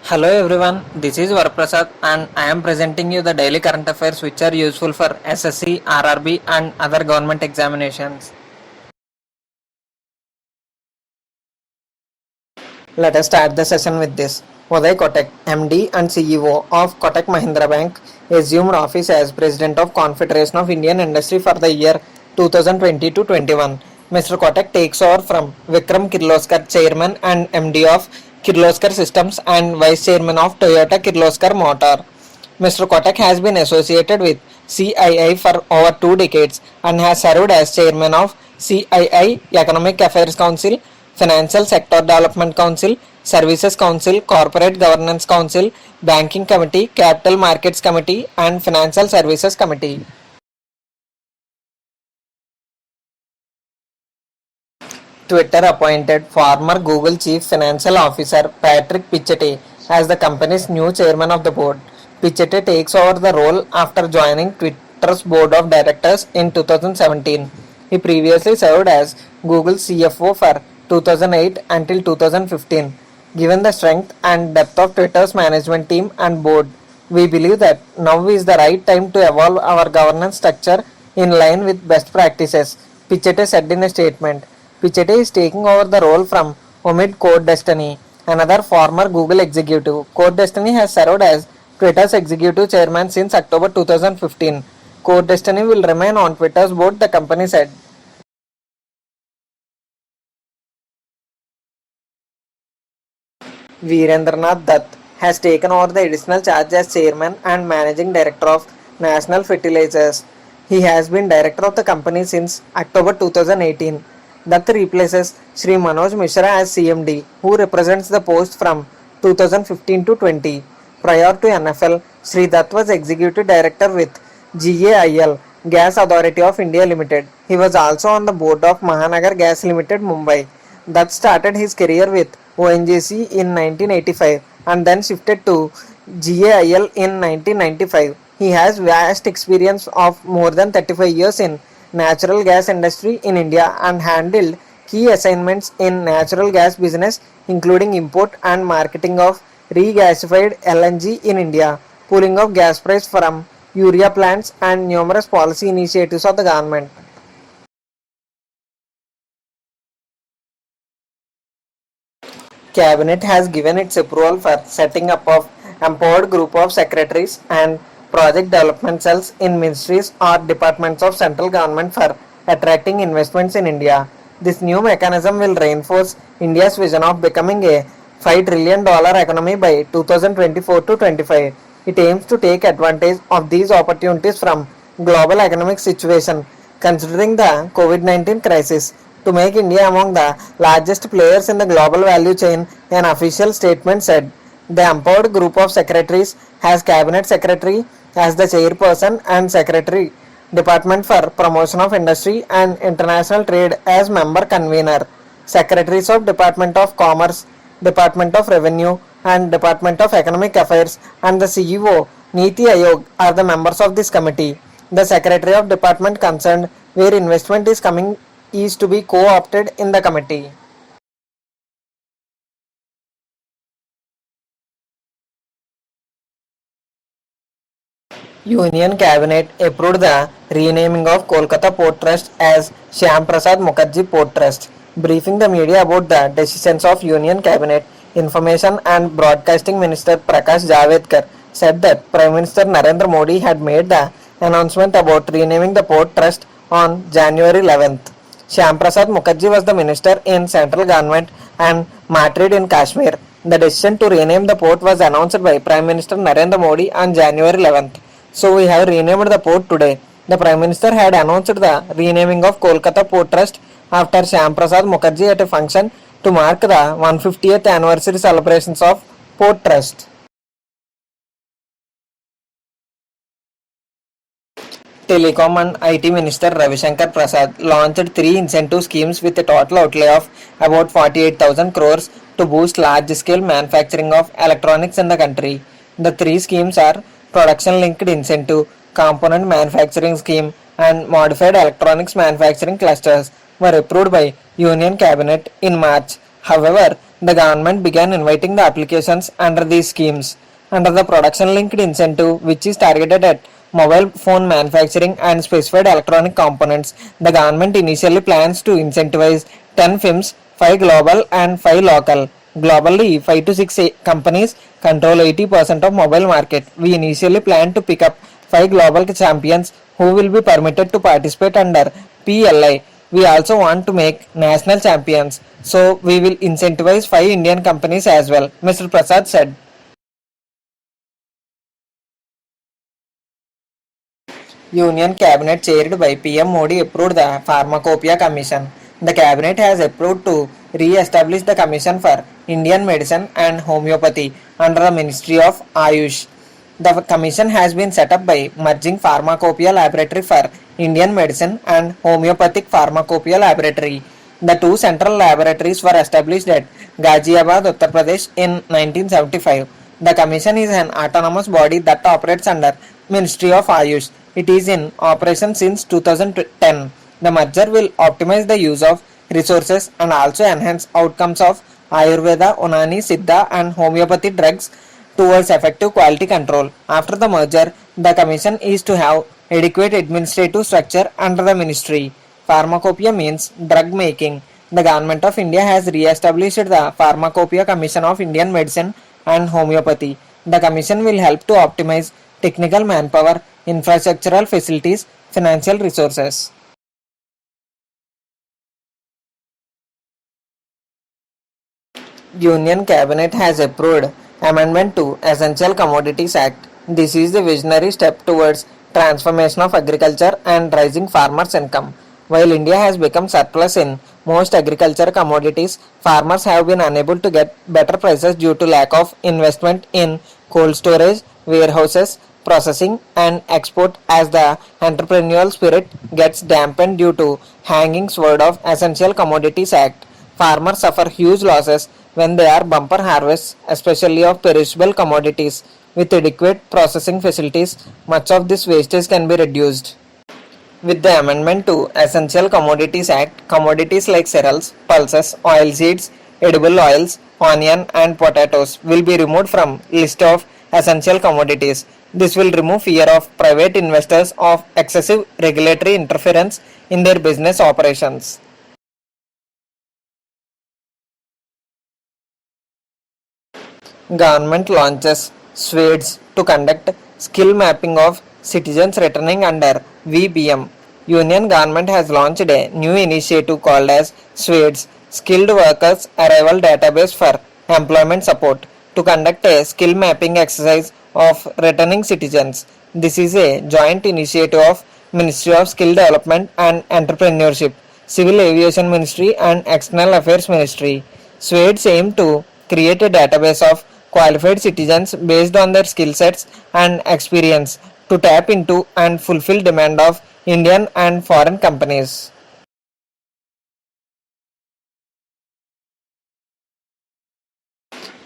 Hello everyone, this is Prasad and I am presenting you the daily current affairs which are useful for SSC, RRB and other government examinations. Let us start the session with this. Uday Kotak, MD and CEO of Kotak Mahindra Bank, assumed office as President of Confederation of Indian Industry for the year 2020-21. Mr. Kotak takes over from Vikram Kirloskar, Chairman and MD of Kirloskar Systems and Vice Chairman of Toyota Kirloskar Motor. Mr. Kotak has been associated with CII for over 2 decades and has served as Chairman of CII Economic Affairs Council, Financial Sector Development Council, Services Council, Corporate Governance Council, Banking Committee, Capital Markets Committee and Financial Services Committee. Twitter appointed former Google Chief Financial Officer Patrick Pichette as the company's new chairman of the board. Pichette takes over the role after joining Twitter's board of directors in 2017. He previously served as Google's CFO for 2008 until 2015. Given the strength and depth of Twitter's management team and board, we believe that now is the right time to evolve our governance structure in line with best practices, Pichette said in a statement. Pichette is taking over the role from Omid Destiny, another former Google executive. Destiny has served as Twitter's executive chairman since October 2015. Destiny will remain on Twitter's board, the company said. Virendranath Dutt has taken over the additional charge as chairman and managing director of National Fertilizers. He has been director of the company since October 2018. Dutt replaces Sri Manoj Mishra as CMD, who represents the post from 2015 to 20. Prior to NFL, Sri Dutt was executive director with GAIL, Gas Authority of India Limited. He was also on the board of Mahanagar Gas Limited, Mumbai. Dutt started his career with ONGC in 1985 and then shifted to GAIL in 1995. He has vast experience of more than 35 years in natural gas industry in India and handled key assignments in natural gas business including import and marketing of regasified LNG in India, pooling of gas price from urea plants and numerous policy initiatives of the government. Cabinet has given its approval for setting up of empowered group of secretaries and project development cells in ministries or departments of central government for attracting investments in India. This new mechanism will reinforce India's vision of becoming a $5 trillion economy by 2024-25. It aims to take advantage of these opportunities from global economic situation considering the COVID-19 crisis to make India among the largest players in the global value chain, an official statement said. The empowered group of secretaries has Cabinet Secretary as the chairperson and Secretary, Department for Promotion of Industry and International Trade as member convener. Secretaries of Department of Commerce, Department of Revenue and Department of Economic Affairs and the CEO, Niti Aayog are the members of this committee. The Secretary of Department concerned where investment is coming is to be co-opted in the committee. Union Cabinet approved the renaming of Kolkata Port Trust as Syama Mookerjee Port Trust. Briefing the media about the decisions of Union Cabinet, Information and Broadcasting Minister Prakash Javadekar said that Prime Minister Narendra Modi had made the announcement about renaming the Port Trust on January 11th. Syama Mookerjee was the minister in central government and martyred in Kashmir. The decision to rename the port was announced by Prime Minister Narendra Modi on January 11th. So we have renamed the port today. The Prime Minister had announced the renaming of Kolkata Port Trust after Syama Mookerjee at a function to mark the 150th anniversary celebrations of Port Trust. Telecom and IT Minister Ravi Shankar Prasad launched 3 incentive schemes with a total outlay of about 48,000 crores to boost large-scale manufacturing of electronics in the country. The 3 schemes are Production-Linked Incentive, Component Manufacturing Scheme and Modified Electronics Manufacturing Clusters were approved by Union Cabinet in March. However, the government began inviting the applications under these schemes. Under the production linked incentive, which is targeted at mobile phone manufacturing and specified electronic components, the government initially plans to incentivize 10 firms, 5 global and 5 local. Globally, 5 to 6 companies control 80% of mobile market. We initially plan to pick up 5 global champions who will be permitted to participate under PLI. We also want to make national champions, so we will incentivize 5 Indian companies as well, Mr. Prasad said. Union Cabinet chaired by PM Modi approved the Pharmacopoeia Commission. The Cabinet has approved to re-establish the Commission for Indian Medicine and Homoeopathy under the Ministry of Ayush. The commission has been set up by merging Pharmacopoeia Laboratory for Indian Medicine and Homeopathic Pharmacopoeia Laboratory. The two central laboratories were established at Ghaziabad, Uttar Pradesh in 1975. The commission is an autonomous body that operates under Ministry of Ayush. It is in operation since 2010. The merger will optimize the use of resources and also enhance outcomes of Ayurveda, Unani, Siddha and homeopathy drugs towards effective quality control. After the merger, the commission is to have adequate administrative structure under the ministry. Pharmacopoeia means drug making. The Government of India has re-established the Pharmacopoeia Commission of Indian Medicine and Homeopathy. The commission will help to optimize technical manpower, infrastructural facilities, financial resources. Union Cabinet has approved amendment to Essential Commodities Act. This is the visionary step towards transformation of agriculture and rising farmers' income. While India has become surplus in most agriculture commodities, farmers have been unable to get better prices due to lack of investment in cold storage, warehouses, processing and export as the entrepreneurial spirit gets dampened due to hanging sword of Essential Commodities Act. Farmers suffer huge losses when they are bumper harvests, especially of perishable commodities. With adequate processing facilities, much of this wastage can be reduced. With the amendment to Essential Commodities Act, commodities like cereals, pulses, oilseeds, edible oils, onion and potatoes will be removed from list of essential commodities. This will remove fear of private investors of excessive regulatory interference in their business operations. Government launches SWADES to conduct skill mapping of citizens returning under VBM. Union government has launched a new initiative called as SWADES, Skilled Workers Arrival Database for Employment Support, to conduct a skill mapping exercise of returning citizens. This is a joint initiative of Ministry of Skill Development and Entrepreneurship, Civil Aviation Ministry and External Affairs Ministry. SWADES aim to create a database of qualified citizens based on their skill sets and experience to tap into and fulfill demand of Indian and foreign companies.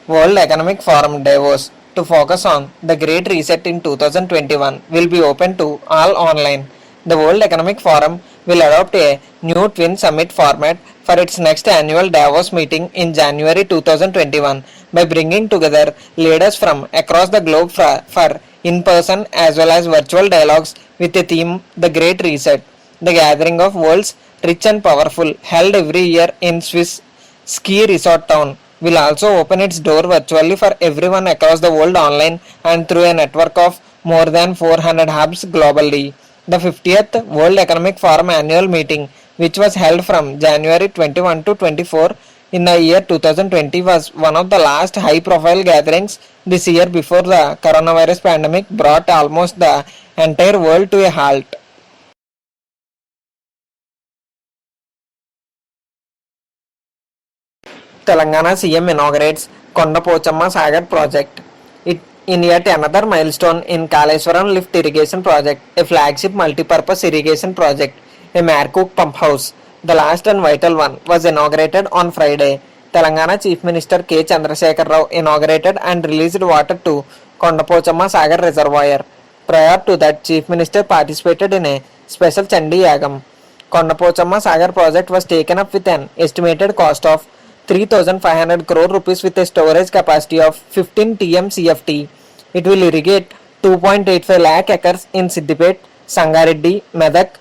World Economic Forum Davos to focus on the Great Reset in 2021 will be open to all online. The World Economic Forum will adopt a new twin summit format for its next annual Davos meeting in January 2021 by bringing together leaders from across the globe for in-person as well as virtual dialogues with the theme The Great Reset. The gathering of world's rich and powerful, held every year in Swiss ski resort town, will also open its door virtually for everyone across the world online and through a network of more than 400 hubs globally. The 50th World Economic Forum annual meeting, which was held from January 21 to 24 in the year 2020, was one of the last high-profile gatherings this year before the coronavirus pandemic brought almost the entire world to a halt. Telangana CM inaugurates Kondapochamma Sagar project. In yet another milestone in Kaleshwaram Lift Irrigation Project, a flagship multi-purpose irrigation project, a Marcook pump house. The last and vital one was inaugurated on Friday. Telangana Chief Minister K. Chandrasekhar Rao inaugurated and released water to Kondapochamma Sagar Reservoir. Prior to that, Chief Minister participated in a special Chandi Yagam. Kondapochamma Sagar project was taken up with an estimated cost of 3,500 crore rupees with a storage capacity of 15 TMCFT. It will irrigate 2.85 lakh acres in Siddipet, Sangareddy, Medak,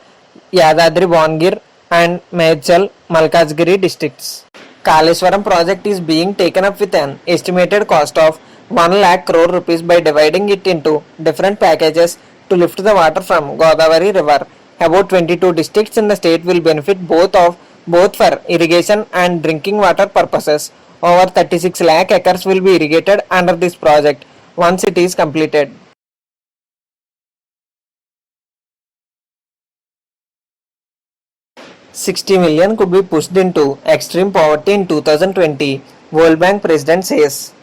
Yadadri Bongir and Medchal, Malkajgiri districts. Kaleshwaram project is being taken up with an estimated cost of 1 lakh crore rupees by dividing it into different packages to lift the water from Godavari river. About 22 districts in the state will benefit both for irrigation and drinking water purposes. Over 36 lakh acres will be irrigated under this project once it is completed. $60 million could be pushed into extreme poverty in 2020, World Bank President says.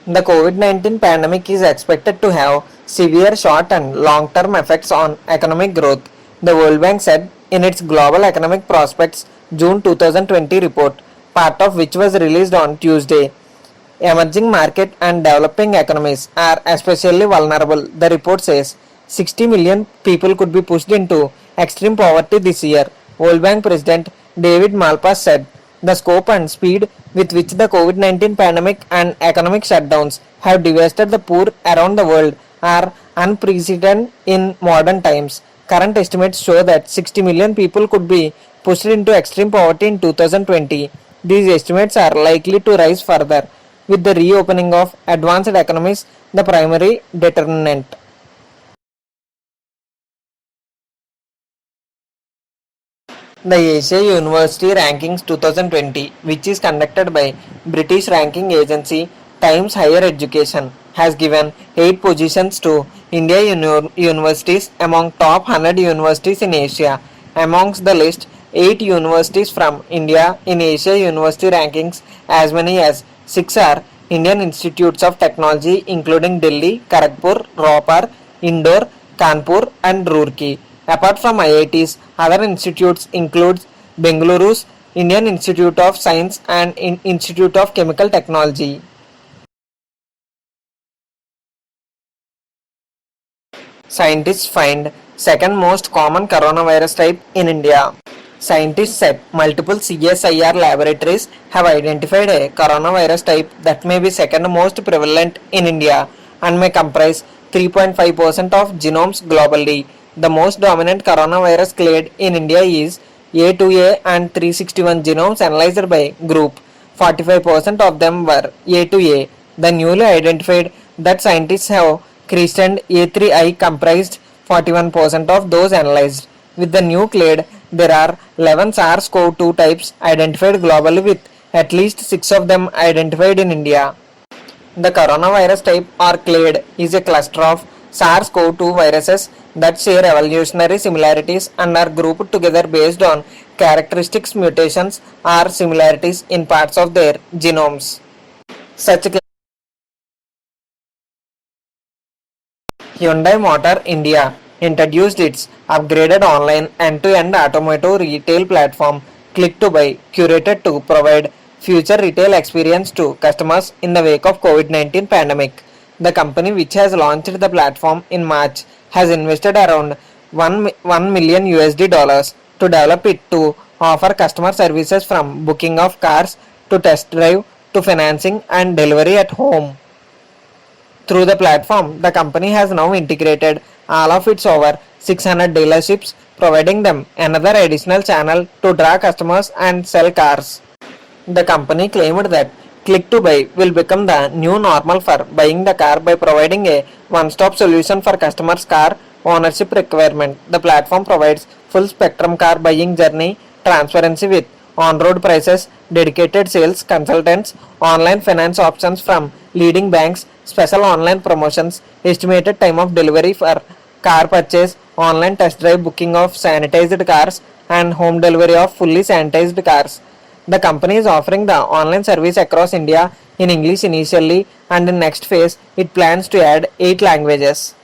The COVID-19 pandemic is expected to have severe short and long-term effects on economic growth, the World Bank said in its Global Economic Prospects June 2020 report, part of which was released on Tuesday. Emerging market and developing economies are especially vulnerable, the report says. 60 million people could be pushed into extreme poverty this year, World Bank President David Malpass said. The scope and speed with which the COVID-19 pandemic and economic shutdowns have devastated the poor around the world are unprecedented in modern times. Current estimates show that 60 million people could be pushed into extreme poverty in 2020. These estimates are likely to rise further, with the reopening of advanced economies the primary determinant. The Asia University Rankings 2020, which is conducted by British ranking agency Times Higher Education, has given 8 positions to India universities among top 100 universities in Asia. Amongst the list, 8 universities from India in Asia University Rankings, as many as 6 are Indian Institutes of Technology including Delhi, Kharagpur, Ropar, Indore, Kanpur and Roorkee. Apart from IITs, other institutes include Bengaluru's Indian Institute of Science and Institute of Chemical Technology. Scientists find second most common coronavirus type in India. Scientists said multiple CSIR laboratories have identified a coronavirus type that may be second most prevalent in India and may comprise 3.5% of genomes globally. The most dominant coronavirus clade in India is A2A and 361 genomes analyzed by group. 45% of them were A2A. The newly identified that scientists have christened A3I comprised 41% of those analyzed. With the new clade, there are 11 SARS-CoV-2 types identified globally with at least 6 of them identified in India. The coronavirus type or clade is a cluster of SARS-CoV-2 viruses that share evolutionary similarities and are grouped together based on characteristics, mutations or similarities in parts of their genomes. Hyundai Motor India introduced its upgraded online end-to-end automotive retail platform Click to Buy, curated to provide future retail experience to customers in the wake of COVID-19 pandemic. The company, which has launched the platform in March, has invested around $1 million to develop it to offer customer services from booking of cars to test drive to financing and delivery at home. Through the platform, the company has now integrated all of its over 600 dealerships, providing them another additional channel to draw customers and sell cars. The company claimed that Click to Buy will become the new normal for buying the car by providing a one-stop solution for customers' car ownership requirement. The platform provides full-spectrum car buying journey, transparency with on-road prices, dedicated sales consultants, online finance options from leading banks, special online promotions, estimated time of delivery for car purchase, online test drive booking of sanitized cars, and home delivery of fully sanitized cars. The company is offering the online service across India in English initially, and in next phase it plans to add 8 languages.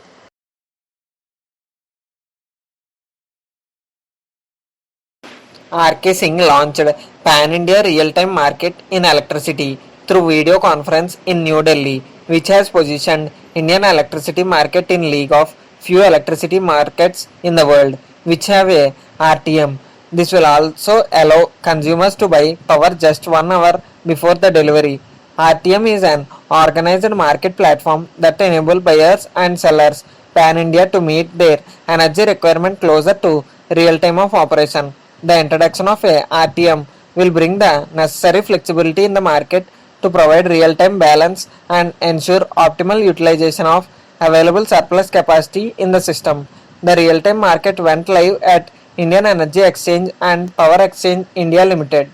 RK Singh launched Pan-India Real-Time Market in Electricity through video conference in New Delhi, which has positioned Indian electricity market in league of few electricity markets in the world which have a RTM. This will also allow consumers to buy power just 1 hour before the delivery. RTM is an organized market platform that enables buyers and sellers pan-India to meet their energy requirement closer to real time of operation. The introduction of a RTM will bring the necessary flexibility in the market to provide real-time balance and ensure optimal utilization of available surplus capacity in the system. The real-time market went live at Indian Energy Exchange and Power Exchange India Limited.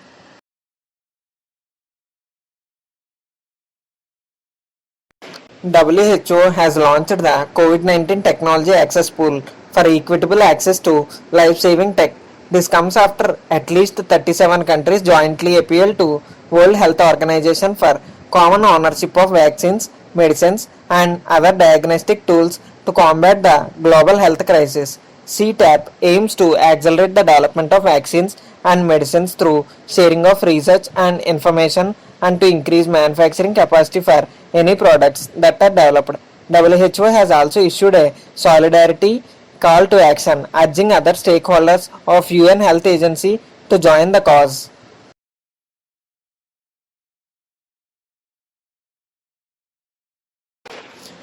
WHO has launched the COVID-19 Technology Access Pool for equitable access to life-saving tech. This comes after at least 37 countries jointly appealed to World Health Organization for common ownership of vaccines, medicines, and other diagnostic tools to combat the global health crisis. CTAP aims to accelerate the development of vaccines and medicines through sharing of research and information and to increase manufacturing capacity for any products that are developed. WHO has also issued a solidarity call to action, urging other stakeholders of UN Health Agency to join the cause.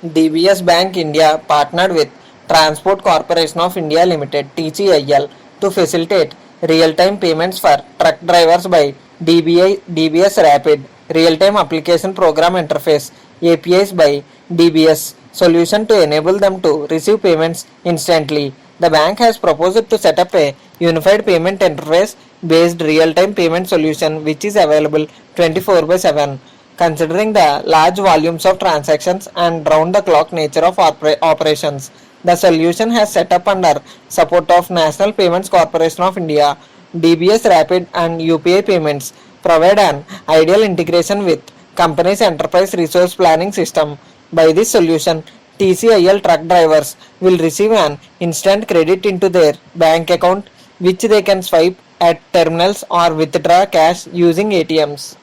DBS Bank India partnered with Transport Corporation of India Limited (TCIL) to facilitate real-time payments for truck drivers by DBS Rapid Real-Time Application Program Interface (APIs) by DBS solution to enable them to receive payments instantly. The bank has proposed to set up a unified payment interface based real-time payment solution which is available 24/7. Considering the large volumes of transactions and round-the-clock nature of operations, the solution has set up under support of National Payments Corporation of India. DBS Rapid and UPI payments provide an ideal integration with company's enterprise resource planning system. By this solution, TCIL truck drivers will receive an instant credit into their bank account which they can swipe at terminals or withdraw cash using ATMs.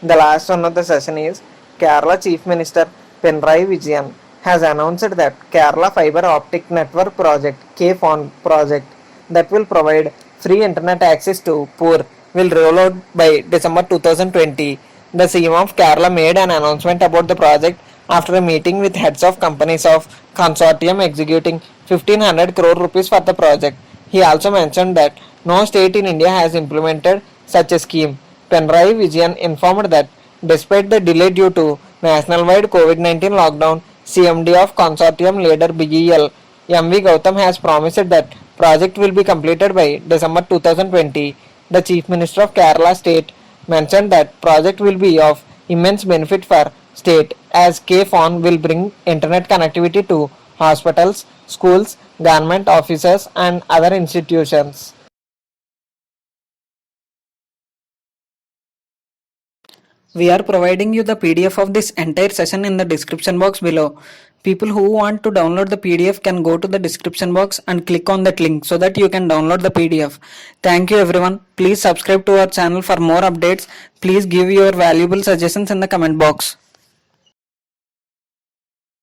The last one of the session is Kerala Chief Minister Pinarayi Vijayan has announced that Kerala Fiber Optic Network Project (KFON) project that will provide free internet access to poor will roll out by December 2020. The CM of Kerala made an announcement about the project after a meeting with heads of companies of consortium executing 1500 crore rupees for the project. He also mentioned that no state in India has implemented such a scheme. Pinarayi Vijayan informed that despite the delay due to national-wide COVID-19 lockdown, CMD of consortium leader BEL, MV Gautam has promised that project will be completed by December 2020. The Chief Minister of Kerala State mentioned that project will be of immense benefit for state as KFON will bring internet connectivity to hospitals, schools, government offices and other institutions. We are providing you the PDF of this entire session in the description box below. People who want to download the PDF can go to the description box and click on that link so that you can download the PDF. Thank you everyone. Please subscribe to our channel for more updates. Please give your valuable suggestions in the comment box.